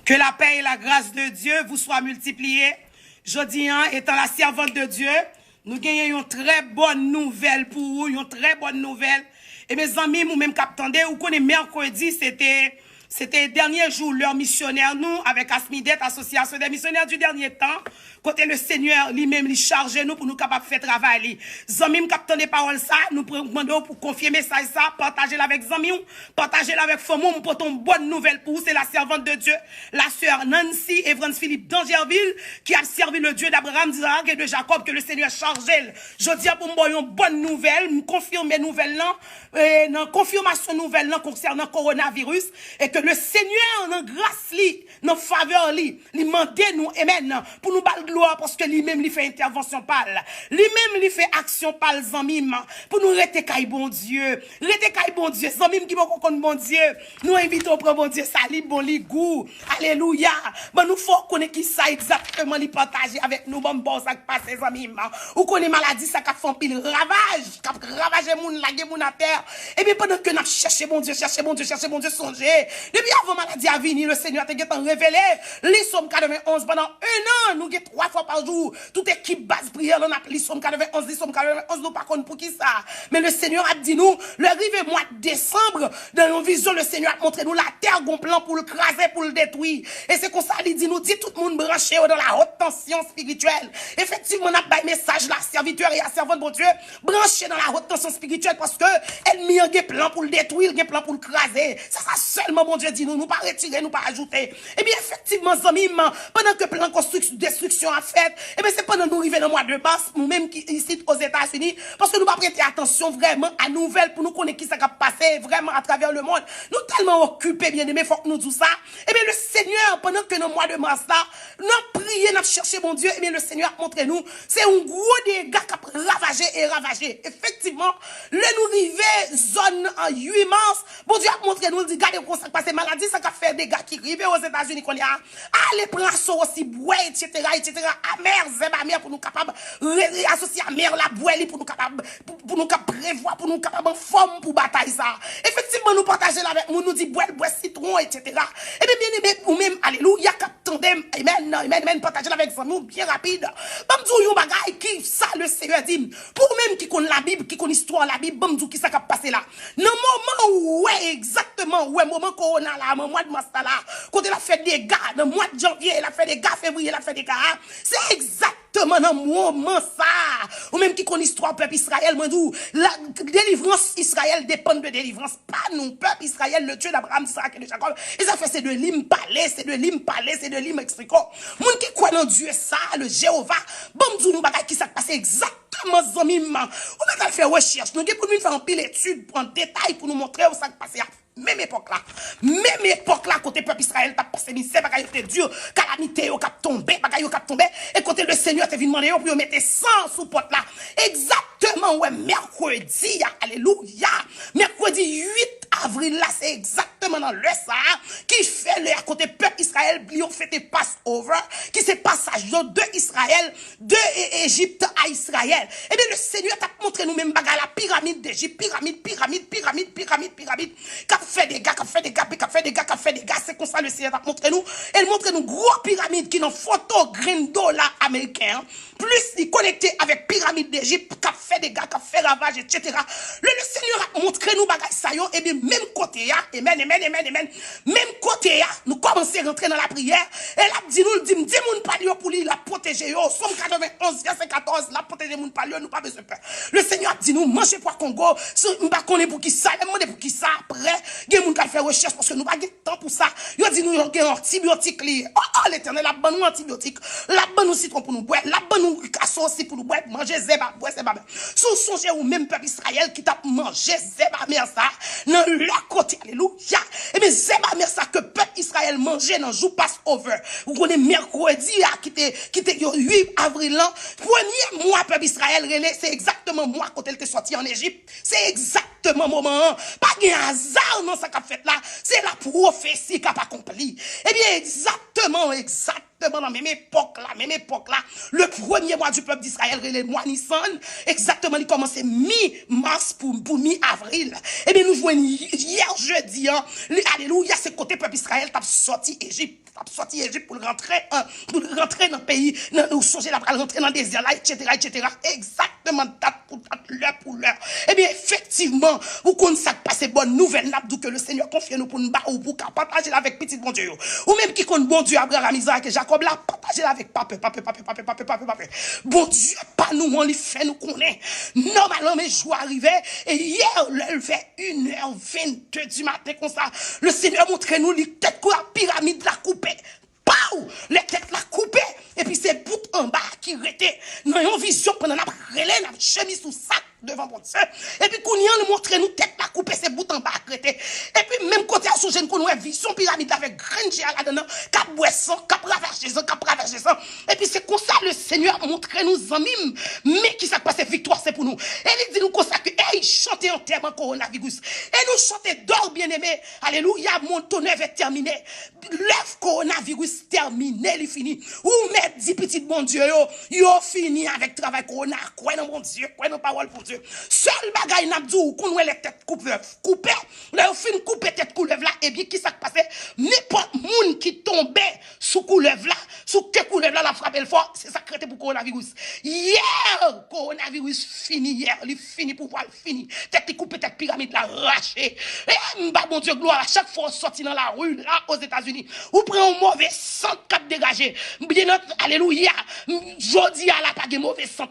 Que la paix et la grâce de Dieu vous soient multipliées. Jodi, étant la servante de Dieu, nous gagnons une très bonne nouvelle pour vous, une très bonne nouvelle. Et mes amis, vous même qu'attendez, vous connaissez mercredi, c'était dernier jour, leur missionnaire, nous, avec Asmidet, Association des missionnaires du dernier temps, côté le Seigneur lui-même, lui charge nous pour nous capables de faire travail. Zamim, captant des paroles ça, nous demandons pour confirmer ça et ça, partagez-la avec Zamim, partagez-la avec Fomou, pour une bonne nouvelle pour vous, c'est la servante de Dieu, la sœur Nancy Evans Philippe d'Angerville, qui a servi le Dieu d'Abraham, d'Isaac et de Jacob, que le Seigneur charge elle. Je dis pour moi une bonne nouvelle, me confirmer nouvelle là, une confirmation nouvelle là concernant coronavirus, et que le Seigneur, dans grâce li, dans faveur li mande nous, amen, pour nous battre gloire, parce que lui-même, lui fait intervention pâle. Lui-même, lui fait action pâle, zamim, pour nous rester caille bon Dieu. Rester caille bon Dieu. Zamim qui va connaître bon Dieu. Nous invitons pour bon Dieu, ça li bon li goût. Alléluia. Ben, nous faut connaître qui ça exactement, li partager avec nous, bon ça qui passe, zamim. Ou connaît maladie, ça qui fait un pile ravage, qui ravage moun, la moun à terre. Et bien, pendant que nous cherchons bon Dieu, songez. Depuis avant maladie à venir, le Seigneur t'a révélé. Les sommes 91 pendant un an, nous avons 3 fois par jour. Toute équipe base prière, on a les sommes 91, les sommes 91, nous par contre pour qui ça. Mais le Seigneur a dit nous, le rive mois de décembre, dans nos visions, le Seigneur a montré nous la terre gon plan pour le craser, pour le détruire. Et c'est comme ça, il dit nous, dit tout le monde branché dans la haute tension spirituelle. Effectivement, on a un message la serviteur et la servante de Dieu, branché dans la haute tension spirituelle parce que elle mis un plan pour le détruire, un plan pour le craser. Ça seulement, mon Dieu dit nous pas retirer, nous pas ajouter. Et bien, effectivement, zamim, pendant que plan destruction a fait, et bien, c'est pendant nous arriver dans le mois de mars, nous-mêmes ici aux États-Unis, parce que nous pas prêter attention vraiment à nouvelles pour nous connaître qui ça va passer vraiment à travers le monde. Nous tellement occupés, bien aimés, faut que nous disons ça. Et bien, le Seigneur, pendant que dans le mois de mars là, nous prions, nous cherchons mon Dieu, et bien, le Seigneur a montré nous, c'est un gros dégât qui a ravagé. Effectivement, le nous arriver zone en 8 mars, bon Dieu a montré nous, il dit, regardez comment ça passe, maladie, ça a fait des gars qui arrivent aux États-Unis qu'on y a. Allez, prendre aussi, boire, etc. Amer, zéba, mère, pour nous capables, associer à mère, la boire, pour nous capables, pour nous capables prévoir, pour nous capables en forme pour bataille ça. Effectivement, nous partager avec nous, nous dit boire, citron, etc. Et bien, bien aimé, ou même, alléluia, tandem, amen, partager avec nous, bien rapide. Bamdou, yon bagay, qui ça, le Seigneur dit, pour même qui connaît la Bible, qui connaît l'histoire, la Bible, bamdou, qui ça qui a passé là. Dans le moment où, exactement, moment corona là, mois de mars là, quand elle a fait des gars, dans le mois de janvier, elle a fait des gars, février, elle a fait des gars, c'est exactement dans le moment ça, ou même qui connaît l'histoire peuple Israël, moi dis, la délivrance Israël dépend de délivrance, pas nous, peuple Israël, le Dieu d'Abraham, d'Isaac et de Jacob, et ça fait c'est de l'hymne parler, c'est de l'hymne expliquer. Moun qui croit dans Dieu ça, le Jéhovah, bon nous nous bagay qui ça passe exactement zamim, on va faire recherche, nous pour nous faire un pile étude, prendre détail pour nous montrer où ça passe. Même époque là, côté peuple Israël, t'as passé misère, bagay était dur, calamité, au cap tombé, et côté le Seigneur t'es venu demander pour mettre 100 sous porte là. Exactement, ouais, mercredi, alléluia, mercredi 8 avril là, c'est exactement dans le ça, qui fait le côté peuple Israël, ils ont fait des Passover, qui c'est passage de Israël, de Égypte à Israël. Et bien le Seigneur t'a montré nous même bagay la pyramide d'Égypte, pyramide, qu'a fait des gars, c'est comme ça le Seigneur t'a montré nous. Elle montre nous gros pyramide qui dans photo green dollar américain, plus il connecté avec pyramide d'Égypte, qu'a fait des gars, qu'a fait ravage, etc. Le Seigneur a montré nous bagay ça yo, et bien même côté ya, amen, même côté ya, nous commençons à rentrer dans la prière, et là dit moun pa yo pour lui la protéger yo, Somme 91 verset 14, la protéger moun pa yo, nous pas besoin peur. Le Seigneur a dit nous manger pour Congo, m'pa connait pour qui ça, demande pour qui ça après, gen moun ka faire recherche parce que nous pas de temps pour ça. Yo dit nous yon gen antibiotique li. Oh l'Éternel la ban nous antibiotique, la ban nous citron pour nous boire, la ban nous casson aussi pour nous boire, manger zeba, boire zeba. Sous songez ou même peuple Israël qui t'a mangé zeba mer ça dans leur côté, alléluia. Et bien zeba mer ça que peuple Israël mangeait dans jour Passover. Vous connaissez mercredi qui était 8 avril là, premier mois peuple Israël relais, c'est exactement moi quand elle était sorti en Égypte, c'est exactement moment. Pas un hasard dans ce qu'a fait là, c'est la prophétie qu'a accompli. Eh bien exactement Dans la même époque là, le premier mois du peuple d'Israël, le mois Nissan, exactement, il commençait mi-mars pour mi-avril. Eh bien, nous voyons hier jeudi, hein, alléluia, c'est côté peuple d'Israël, t'as sorti Égypte pour rentrer dans le pays, nous songer la rentrer dans le désert là, etc. Exactement, date l'heure pour l'heure. Eh bien, effectivement, vous connaissez ça passe bonne nouvelle, n'a que le Seigneur confie nous pour nous battre ou pour partager avec petit bon Dieu. Ou même qui compte bon Dieu, Abraham, Isaac et Jacob là, partager avec papa. Bon Dieu, pas nous, on les fait nous connaître. Normalement, mes jours arrivaient, et hier, il fait 1h22 du matin comme ça, le Seigneur montre nous les têtes que la pyramide la coupée. Pau! Les têtes la coupée. Et puis c'est bout en bas qui rétait. Dans une vision pendant la relais, la chemise sous sac devant mon Dieu. Et puis qu'on y a montre nous tête la coupée, c'est bout en bas qui rétait. Et puis même côté à sous-jeune qu'on a vision pyramide avec graine à là-dedans, cap boisson, cap ravager ça. Et puis c'est comme ça le Seigneur montre nous amis, mais qui s'est passé victoire c'est pour nous. Et il dit nous comme ça que hey, chantez en terme coronavirus. Et nous chantez d'or bien-aimé. Alléluia, mon tonnerre est terminé. L'œuvre coronavirus terminé, il finit. Ou mettre dit petit bon Dieu yo fini avec travail corona. Quoi non bon Dieu, quoi non parole pour Dieu. Seul bagay n'a dit qu'on les têtes coupées. Là fin couper tête couleuvre là et bien qui ça passé n'importe monde qui tombait sous couleuvre là, sous que couleuvre là la frappe le fort, c'est ça créé pour coronavirus. Hier coronavirus fini hier, il fini pour voir fini. Tête coupée tête pyramide là arraché. Et bon Dieu gloire à chaque fois sorti dans la rue là aux États-Unis. Ou prend un mauvais sang cap dégagé. Bien notre alléluia. Jodi à la pas de mauvais sang,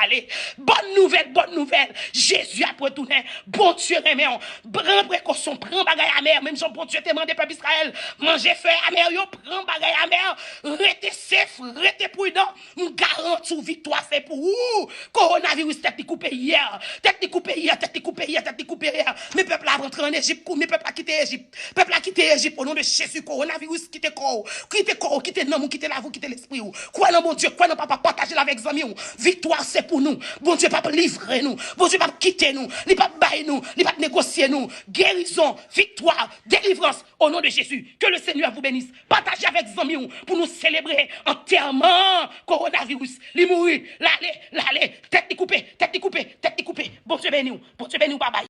allez. Bonne nouvelle. Jésus a retourné. Bon Dieu remet on. Prends précaution, prends bagaille amer, même si bon Dieu te demandé peuple Israël, manger fait amer yo, prends bagaille amer, restez safe, restez prudent, garantis victoire c'est pour vous. Coronavirus tête coupé hier. Mais peuple a rentré en Égypte, mais peuple a quitté Égypte au nom de Jésus. Coronavirus quitte corps, quitte nom, quitte la vous, quitte l'esprit. Quoi non bon Dieu, quoi non papa partager avec amis. Victoire c'est pour nous. Bon Dieu pas livrer nous. Bon Dieu pas quitter nous, il pas bailler nous, il pas négocier nous. Guérison, victoire, délivrance au nom de Jésus. Que le Seigneur vous bénisse. Partagez avec amis pour nous célébrer enterrement coronavirus. Li mourir, l'aller, tête coupée. Bon Dieu béni, bye bye.